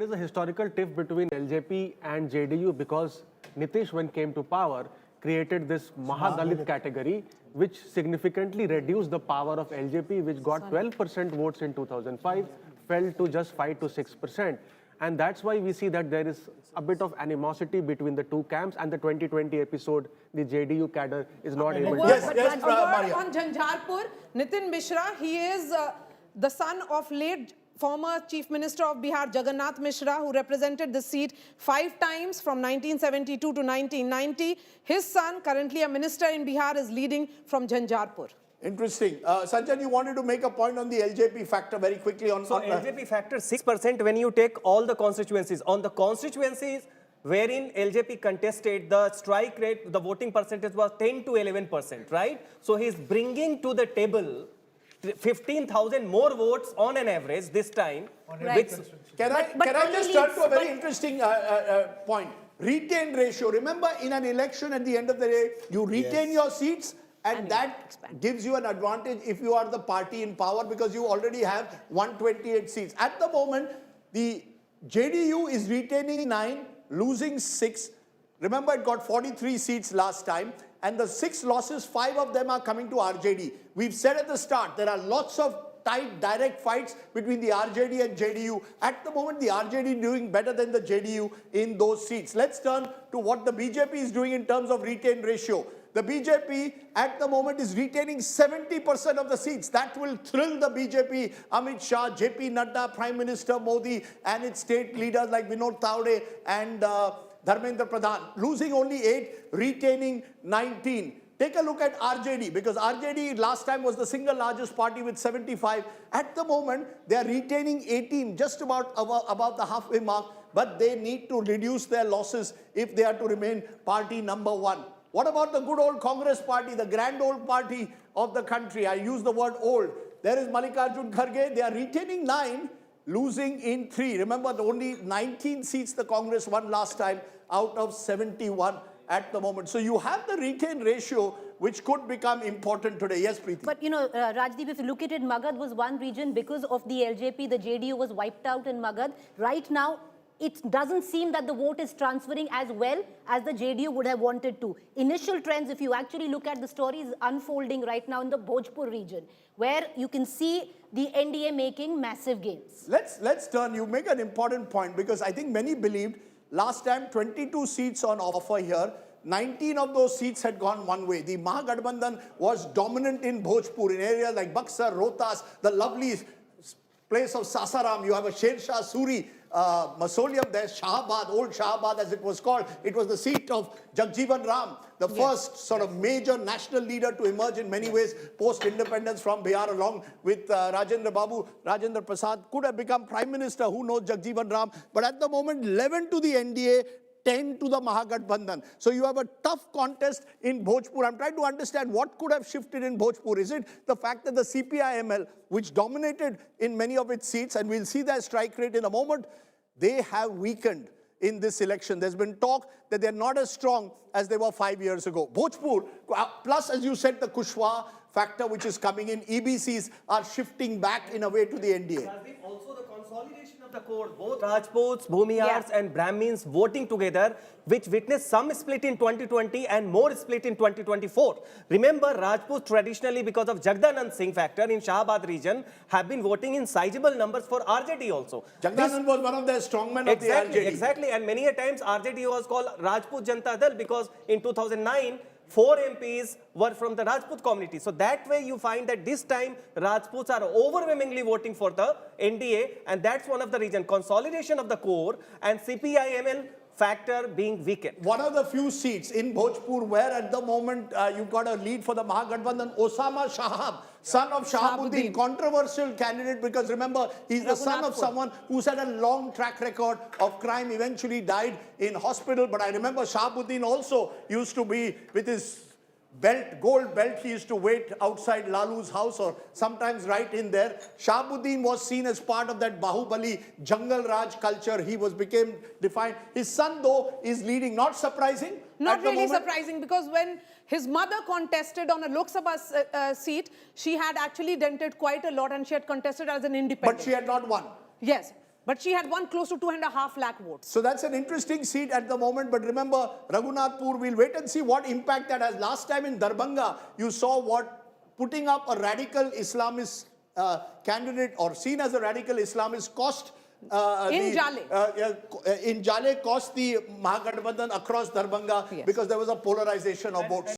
there is a historical tiff between LJP and JDU because Nitish, when came to power, created this Mahadalit category, which significantly reduced the power of LJP, which got 12% votes in 2005, fell to just 5 to 6%. And that's why we see that there is a bit of animosity between the two camps, and the 2020 episode, the JDU cadre is not able to... Yes, on Jhanjharpur, Nitin Mishra, he is the son of late former Chief Minister of Bihar, Jagannath Mishra, who represented the seat 5 times from 1972 to 1990. His son, currently a minister in Bihar, is leading from Jhanjharpur. Interesting. Sanjay, you wanted to make a point on the LJP factor very quickly. So LJP factor 6% when you take all the constituencies. On the constituencies wherein LJP contested, the strike rate, the voting percentage was 10 to 11%, right? So he's bringing to the table 15,000 more votes on an average this time. Right. Can I just turn to a very interesting point? Retain ratio. Remember, in an election at the end of the day, you retain your seats, and that gives you an advantage if you are the party in power, because you already have 128 seats. At the moment, the JDU is retaining 9, losing 6. Remember, it got 43 seats last time, and the 6 losses, 5 of them are coming to RJD. We've said at the start, there are lots of tight, direct fights between the RJD and JDU. At the moment, the RJD is doing better than the JDU in those seats. Let's turn to what the BJP is doing in terms of retain ratio. The BJP at the moment is retaining 70% of the seats. That will thrill the BJP, Amit Shah, JP Nadda, Prime Minister Modi, and its state leaders like Vinod Tawde and Dharmendra Pradhan. Losing only 8, retaining 19. Take a look at RJD, because RJD last time was the single largest party with 75. At the moment, they are retaining 18, just about above the halfway mark, but they need to reduce their losses if they are to remain party number 1. What about the good old Congress party, the grand old party of the country? I use the word old. There is Mallikarjun Kharge. They are retaining 9, losing in 3. Remember, the only 19 seats the Congress won last time out of 71 at the moment. So you have the retain ratio, which could become important today. Yes, Preeti. But, you know, Rajdeep, if you look at it, Magadh was one region because of the LJP. The JDU was wiped out in Magadh. Right now, it doesn't seem that the vote is transferring as well as the JDU would have wanted to. Initial trends, if you actually look at the stories unfolding right now in the Bhojpur region, where you can see the NDA making massive gains. Let's turn. You make an important point, because I think many believed last time 22 seats on offer here. 19 of those seats had gone one way. The Mahagathbandhan was dominant in Bhojpur, in areas like Buxar, Rohtas, the lovely place of Sasaram. You have a Sher Shah Suri mausoleum there, Shahabad, old Shahabad as it was called. It was the seat of Jagjeevan Ram, the first sort of major national leader to emerge in many ways post-independence from Bihar, along with Rajendra Babu. Rajendra Prasad could have become Prime Minister, who knows, Jagjeevan Ram. But at the moment, 11 to the NDA, 10 to the Mahagathbandhan. So you have a tough contest in Bhojpur. I'm trying to understand what could have shifted in Bhojpur. Is it the fact that the CPI-ML, which dominated in many of its seats, and we'll see their strike rate in a moment, they have weakened in this election. There's been talk that they're not as strong as they were 5 years ago. Bhojpur, plus, as you said, the Kushwaha factor which is coming in, EBCs are shifting back in a way to the NDA. Also the consolidation of the core, both Rajputs, Bhumihars and Brahmins voting together, which witnessed some split in 2020 and more split in 2024. Remember, Rajputs traditionally, because of Jagdanand Singh factor in Shahabad region, have been voting in sizable numbers for RJD also. Jagdanand was one of their strongmen of the RJD. Exactly, and many a times RJD was called Rajput Janata Dal, because in 2009, 4 MPs were from the Rajput community. So that way you find that this time Rajputs are overwhelmingly voting for the NDA, and that's one of the reasons. Consolidation of the core and CPI-ML factor being weakened. One of the few seats in Bhojpur where at the moment you've got a lead for the Mahagathbandhan, Osama Shahab, son of Shahabuddin, controversial candidate, because remember, he's the son of someone who's had a long track record of crime, eventually died in hospital. But I remember Shahabuddin also used to be with his belt, gold belt, he used to wait outside Lalu's house or sometimes right in there. Shahabuddin was seen as part of that Bahubali Jungle Raj culture. He became defined. His son, though, is leading. Not surprising? Not really surprising, because when his mother contested on a Lok Sabha seat, she had actually dented quite a lot, and she had contested as an independent. But she had not won. Yes. But she had won close to 2.5 lakh votes. So that's an interesting seat at the moment. But remember, Raghunathpur, we'll wait and see what impact that has. Last time in Darbhanga, you saw what putting up a radical Islamist candidate or seen as a radical Islamist cost. In Jale cost the Mahagathbandhan across Darbhanga because there was a polarization of votes.